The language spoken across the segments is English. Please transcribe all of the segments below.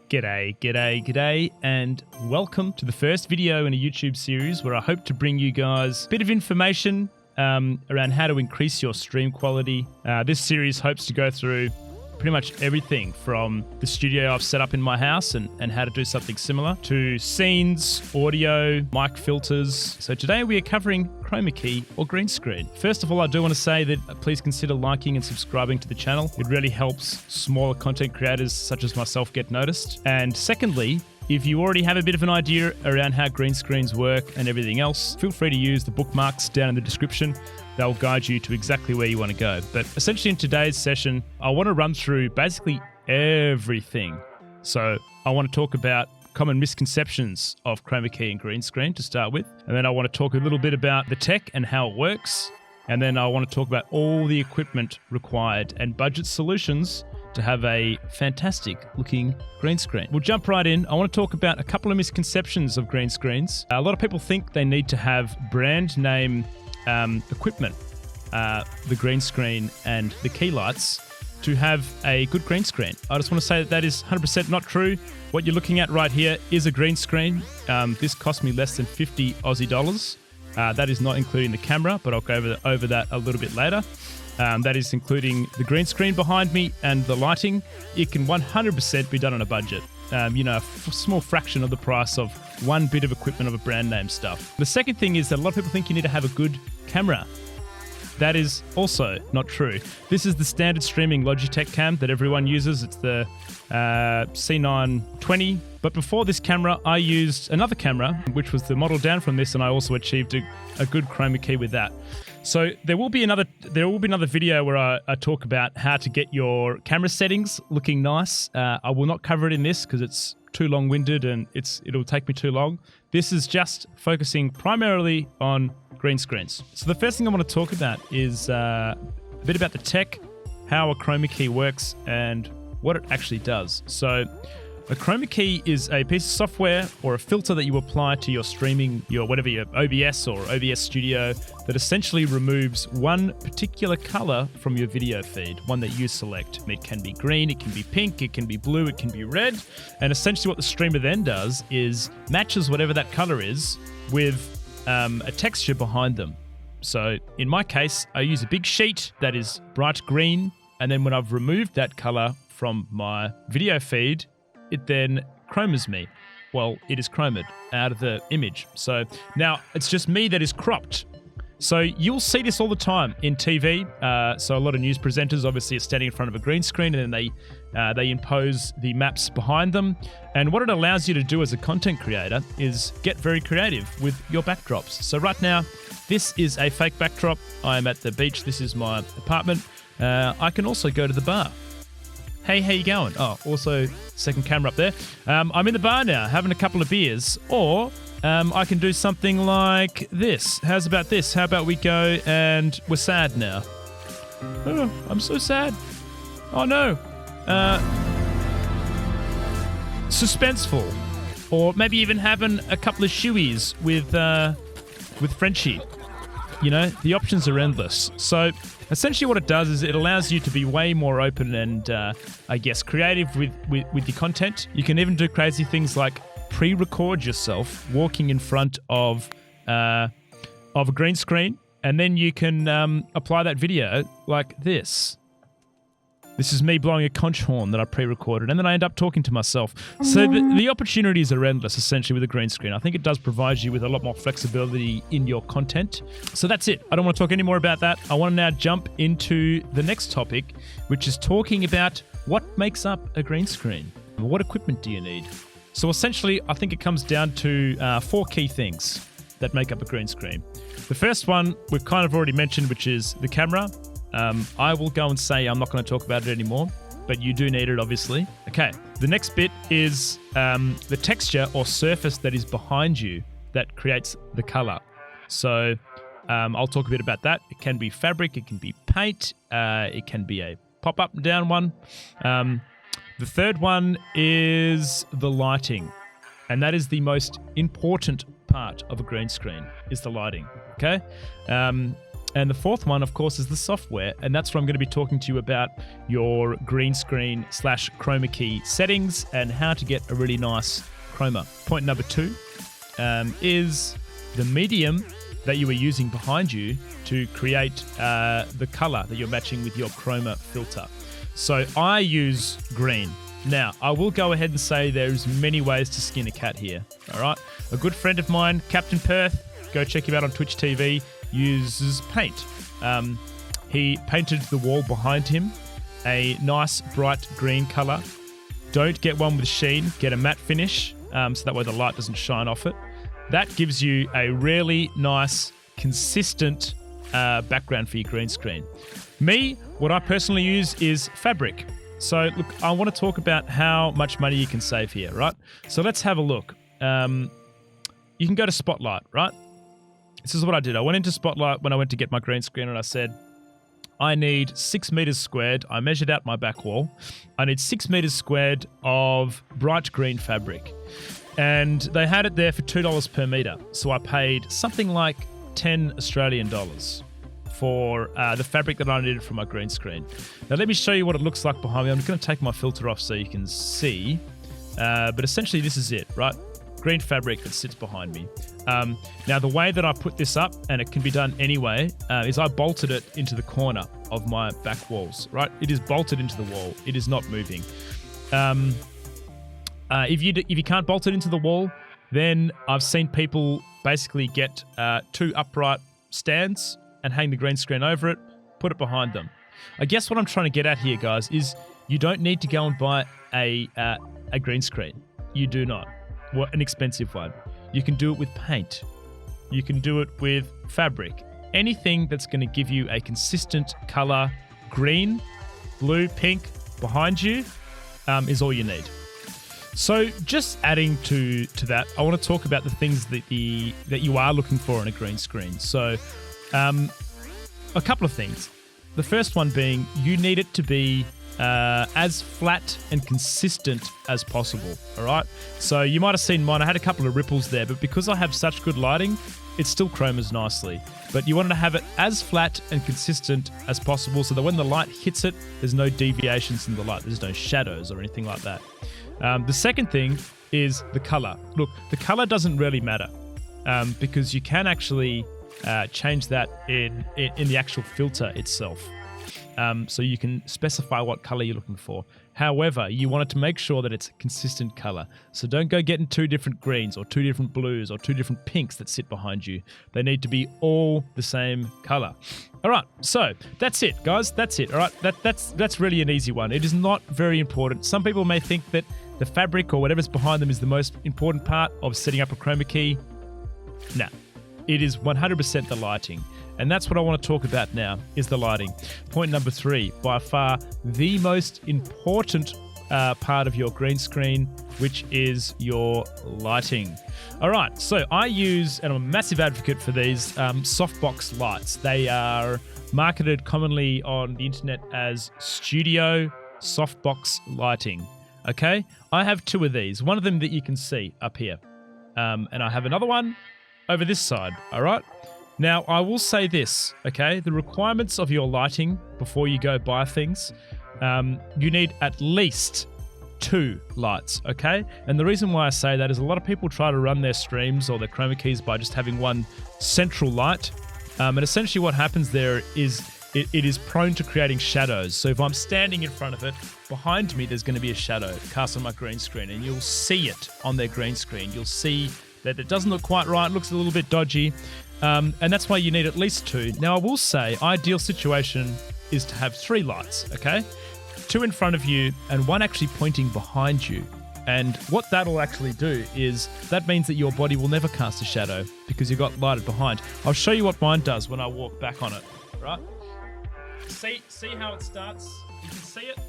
G'day, and welcome to the first video in a YouTube series where I hope to bring you guys a bit of information around how to increase your stream quality. This series hopes to go through pretty much everything from the studio I've set up in my house and how to do something similar to scenes, audio, mic filters. So today we are covering Chroma Key or green screen. First of all, I do want to say that please consider liking and subscribing to the channel. It really helps smaller content creators such as myself get noticed. And secondly, if you already have a bit of an idea around how green screens work and everything else, feel free to use the bookmarks down in the description. They'll guide you to exactly where you want to go. But essentially in today's session, I want to run through basically everything. So I want to talk about common misconceptions of Chroma Key and green screen to start with. And then I want to talk a little bit about the tech and how it works. And then I want to talk about all the equipment required and budget solutions to have a fantastic looking green screen. We'll jump right in. I want to talk about a couple of misconceptions of green screens. A lot of people think they need to have brand name equipment, the green screen and the key lights, to have a good green screen. I just want to say that is 100% not true. What you're looking at right here is a green screen. This cost me less than 50 Aussie dollars. That is not including the camera, but I'll go over that a little bit later. That is including the green screen behind me and the lighting. It can 100% be done on a budget. A small fraction of the price of one bit of equipment of a brand name stuff. The second thing is that a lot of people think you need to have a good camera. That is also not true. This is the standard streaming Logitech cam that everyone uses. It's the C920. But before this camera, I used another camera, which was the model down from this, and I also achieved a good Chroma Key with that. So there will be another video where I talk about how to get your camera settings looking nice. I will not cover it in this because it's too long-winded and it'll take me too long. This is just focusing primarily on green screens. So the first thing I want to talk about is a bit about the tech, how a Chroma Key works, and what it actually does. So a Chroma Key is a piece of software or a filter that you apply to your streaming, your OBS or OBS Studio, that essentially removes one particular color from your video feed, one that you select. It can be green, it can be pink, it can be blue, it can be red. And essentially what the streamer then does is matches whatever that color is with a texture behind them. So in my case, I use a big sheet that is bright green. And then when I've removed that color from my video feed, it then chromas me. Well, it is chromed out of the image. So now it's just me that is cropped. So you'll see this all the time in TV. So a lot of news presenters obviously are standing in front of a green screen and then they impose the maps behind them. And what it allows you to do as a content creator is get very creative with your backdrops. So right now, this is a fake backdrop. I am at the beach. This is my apartment. I can also go to the bar. Hey, how you going? Oh, also second camera up there. I'm in the bar now, having a couple of beers. Or I can do something like this. How's about this? How about we go and we're sad now? Oh, I'm so sad. Oh no. Suspenseful. Or maybe even having a couple of shoeies with Frenchie. You know, the options are endless. So essentially what it does is it allows you to be way more open and, creative with your content. You can even do crazy things like pre-record yourself walking in front of a green screen, and then you can apply that video like this. This is me blowing a conch horn that I pre-recorded, and then I end up talking to myself. So the opportunities are endless, essentially, with a green screen. I think it does provide you with a lot more flexibility in your content. So that's it. I don't want to talk any more about that. I want to now jump into the next topic, which is talking about what makes up a green screen. What equipment do you need? So essentially, I think it comes down to 4 key things that make up a green screen. The first one we've kind of already mentioned, which is the camera. I will go and say I'm not going to talk about it anymore, but you do need it, obviously. Okay, the next bit is the texture or surface that is behind you that creates the color. So I'll talk a bit about that. It can be fabric, it can be paint, it can be a pop-up and down one. The third one is the lighting, and that is the most important part of a green screen, is the lighting, okay? And the fourth one, of course, is the software. And that's what I'm going to be talking to you about, your green screen / chroma key settings and how to get a really nice chroma. Point number 2 is the medium that you are using behind you to create the color that you're matching with your chroma filter. So I use green. Now, I will go ahead and say there's many ways to skin a cat here, all right? A good friend of mine, Captain Perth, go check him out on Twitch TV, uses paint. He painted the wall behind him a nice bright green color. Don't get one with sheen, get a matte finish, so that way the light doesn't shine off it. That gives you a really nice, consistent background for your green screen. Me, what I personally use is fabric. So look, I want to talk about how much money you can save here, right? So let's have a look. You can go to Spotlight, right? This is what I did. I went into Spotlight when I went to get my green screen and I said, I need 6 meters squared. I measured out my back wall. I need 6 meters squared of bright green fabric. And they had it there for $2 per meter. So I paid something like 10 Australian dollars for the fabric that I needed for my green screen. Now let me show you what it looks like behind me. I'm going to take my filter off so you can see. But essentially this is it, right? Green fabric that sits behind me. Now the way that I put this up, and it can be done anyway, is I bolted it into the corner of my back walls, right? It is bolted into the wall. It is not moving. If you can't bolt it into the wall, then I've seen people basically get 2 upright stands and hang the green screen over it, put it behind them. I guess what I'm trying to get at here, guys, is you don't need to go and buy a green screen. You do not. Well, an expensive one. You can do it with paint. You can do it with fabric. Anything that's going to give you a consistent color, green, blue, pink, behind you, is all you need. So just adding to that, I want to talk about the things that you are looking for on a green screen. So a couple of things. The first one being you need it to be as flat and consistent as possible, all right? So you might have seen mine. I had a couple of ripples there, but because I have such good lighting, it still chromas nicely. But you want to have it as flat and consistent as possible so that when the light hits it, there's no deviations in the light. There's no shadows or anything like that. The second thing is the color. Look, the color doesn't really matter because you can actually change that in the actual filter itself. So you can specify what color you're looking for. However, you want it to make sure that it's a consistent color. So don't go getting 2 different greens or 2 different blues or 2 different pinks that sit behind you. They need to be all the same color. All right, so that's it, guys. That's it. All right, that's really an easy one. It is not very important. Some people may think that the fabric or whatever's behind them is the most important part of setting up a chroma key. Nah, it is 100% the lighting. And that's what I want to talk about now, is the lighting. Point number 3, by far the most important part of your green screen, which is your lighting. All right, so I use, and I'm a massive advocate for these, softbox lights. They are marketed commonly on the internet as studio softbox lighting, okay? I have 2 of these, one of them that you can see up here, and I have another one over this side, all right? Now, I will say this, okay? The requirements of your lighting before you go buy things, you need at least 2 lights, okay? And the reason why I say that is a lot of people try to run their streams or their chroma keys by just having one central light. And essentially what happens there is it is prone to creating shadows. So if I'm standing in front of it, behind me there's going to be a shadow cast on my green screen, and you'll see it on their green screen. You'll see that it doesn't look quite right, it looks a little bit dodgy. And that's why you need at least 2. Now, I will say, ideal situation is to have 3 lights, okay? 2 in front of you and 1 actually pointing behind you. And what that'll actually do is that means that your body will never cast a shadow because you've got lighted behind. I'll show you what mine does when I walk back on it, right? See how it starts? You can see it?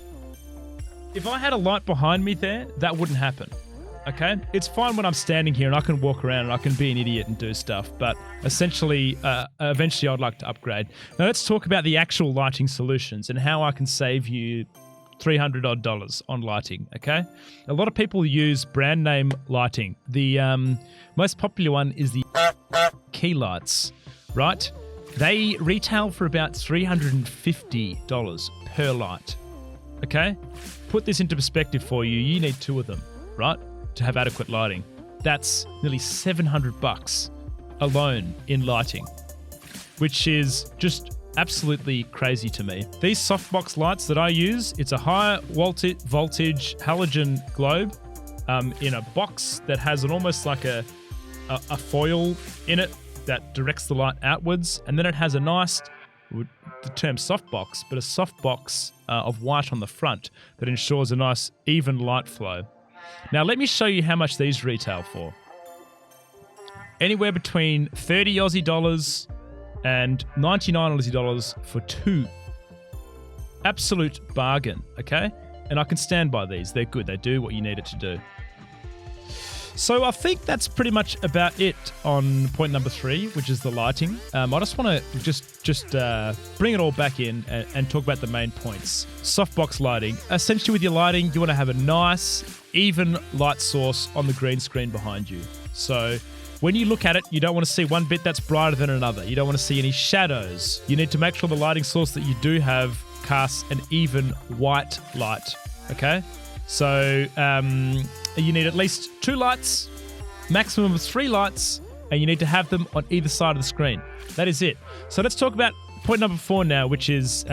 If I had a light behind me there, that wouldn't happen. Okay, it's fine when I'm standing here and I can walk around and I can be an idiot and do stuff, but essentially, eventually I'd like to upgrade. Now let's talk about the actual lighting solutions and how I can save you $300 odd on lighting, okay? A lot of people use brand name lighting. The most popular one is the key lights, right? They retail for about $350 per light. Okay? Put this into perspective for you. You need 2 of them, right? To have adequate lighting. That's nearly $700 alone in lighting, which is just absolutely crazy to me. These softbox lights that I use, it's a high voltage halogen globe in a box that has almost like a foil in it that directs the light outwards, and then it has a nice, the term softbox, but a softbox of white on the front that ensures a nice even light flow. Now let me show you how much these retail for. Anywhere between 30 Aussie dollars and 99 Aussie dollars for 2. Absolute bargain, okay? And I can stand by these. They're good. They do what you need it to do. So I think that's pretty much about it on point number 3, which is the lighting. I just want to just bring it all back in and talk about the main points. Softbox lighting. Essentially with your lighting, you want to have a nice, even light source on the green screen behind you. So when you look at it, you don't want to see one bit that's brighter than another. You don't want to see any shadows. You need to make sure the lighting source that you do have casts an even white light, okay? So you need at least 2 lights, maximum of 3 lights, and you need to have them on either side of the screen. That is it. So let's talk about point number 4 now, which is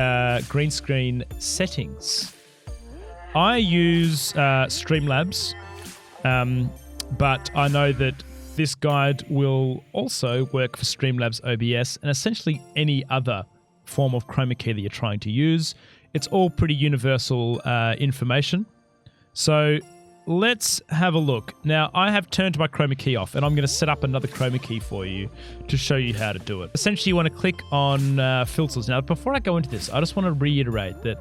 green screen settings. I use Streamlabs, but I know that this guide will also work for Streamlabs OBS and essentially any other form of Chroma Key that you're trying to use. It's all pretty universal information. So let's have a look. Now, I have turned my Chroma Key off, and I'm going to set up another Chroma Key for you to show you how to do it. Essentially, you want to click on filters. Now, before I go into this, I just want to reiterate that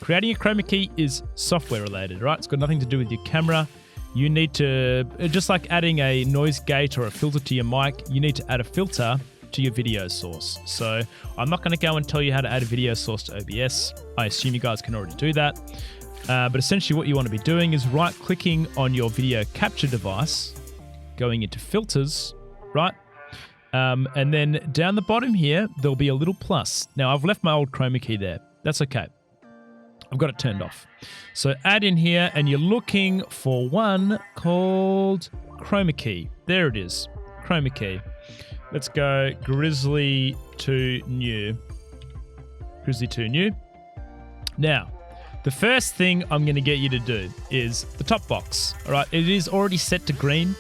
creating a Chroma Key is software related, right? It's got nothing to do with your camera. You need to, just like adding a noise gate or a filter to your mic, you need to add a filter to your video source. So I'm not going to go and tell you how to add a video source to OBS. I assume you guys can already do that. But essentially what you want to be doing is right-clicking on your video capture device, going into filters, right? And then down the bottom here, there'll be a little plus. Now, I've left my old Chroma Key there. That's okay. I've got it turned off. So add in here, and you're looking for one called Chroma Key. There it is, Chroma Key. Let's go Grizzly to new. Grizzly to new. Now, the first thing I'm going to get you to do is the top box. All right, it is already set to green,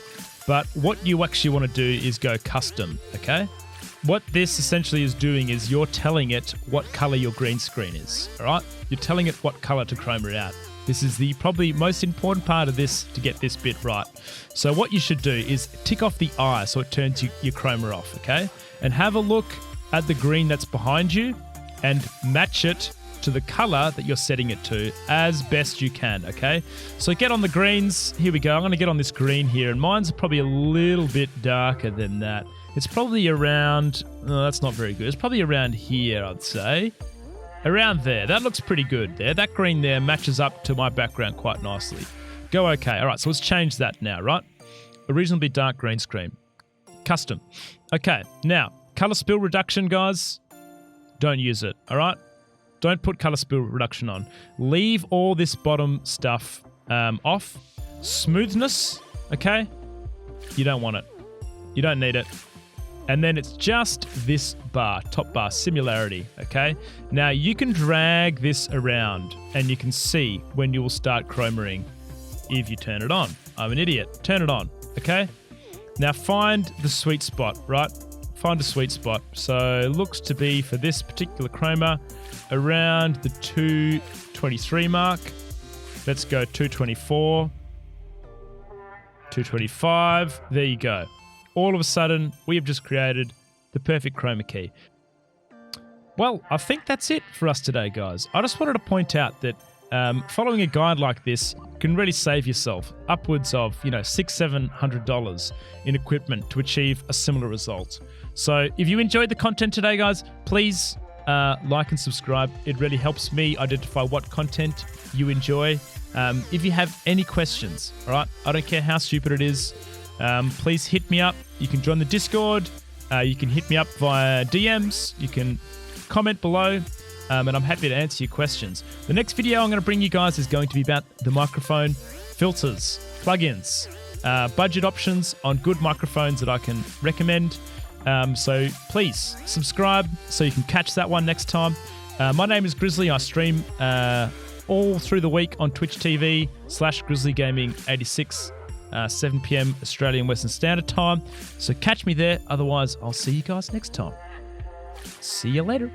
but what you actually want to do is go custom, okay? What this essentially is doing is you're telling it what color your green screen is, all right? You're telling it what color to chroma out. This is the probably most important part of this to get this bit right. So what you should do is tick off the eye so it turns your chroma off, okay? And have a look at the green that's behind you and match it to the color that you're setting it to as best you can, okay? So get on the greens. Here we go. I'm going to get on this green here, and mine's probably a little bit darker than that. It's probably around, no, that's not very good. It's probably around here, I'd say. Around there. That looks pretty good there. That green there matches up to my background quite nicely. Go okay. All right, so let's change that now, right? A reasonably dark green screen. Custom. Okay, now, color spill reduction, guys. Don't use it, all right? Don't put color spill reduction on. Leave all this bottom stuff off. Smoothness, okay? You don't want it. You don't need it. And then it's just this bar, top bar, similarity, okay? Now you can drag this around and you can see when you will start chromaing if you turn it on. I'm an idiot. Turn it on, okay? Now find the sweet spot, right? Find a sweet spot. So it looks to be for this particular chroma around the 223 mark. Let's go 224, 225. There you go. All of a sudden, we have just created the perfect Chroma Key. Well, I think that's it for us today, guys. I just wanted to point out that following a guide like this can really save yourself upwards of, $600-700 in equipment to achieve a similar result. So if you enjoyed the content today, guys, please like and subscribe. It really helps me identify what content you enjoy. If you have any questions, all right, I don't care how stupid it is, please hit me up. You can join the Discord. You can hit me up via DMs. You can comment below, and I'm happy to answer your questions. The next video I'm going to bring you guys is going to be about the microphone filters, plugins, budget options on good microphones that I can recommend. So please subscribe so you can catch that one next time. My name is Grizzly. I stream all through the week on Twitch TV/GrizzlyGaming86, 7 p.m. Australian Western Standard Time. So catch me there. Otherwise, I'll see you guys next time. See you later.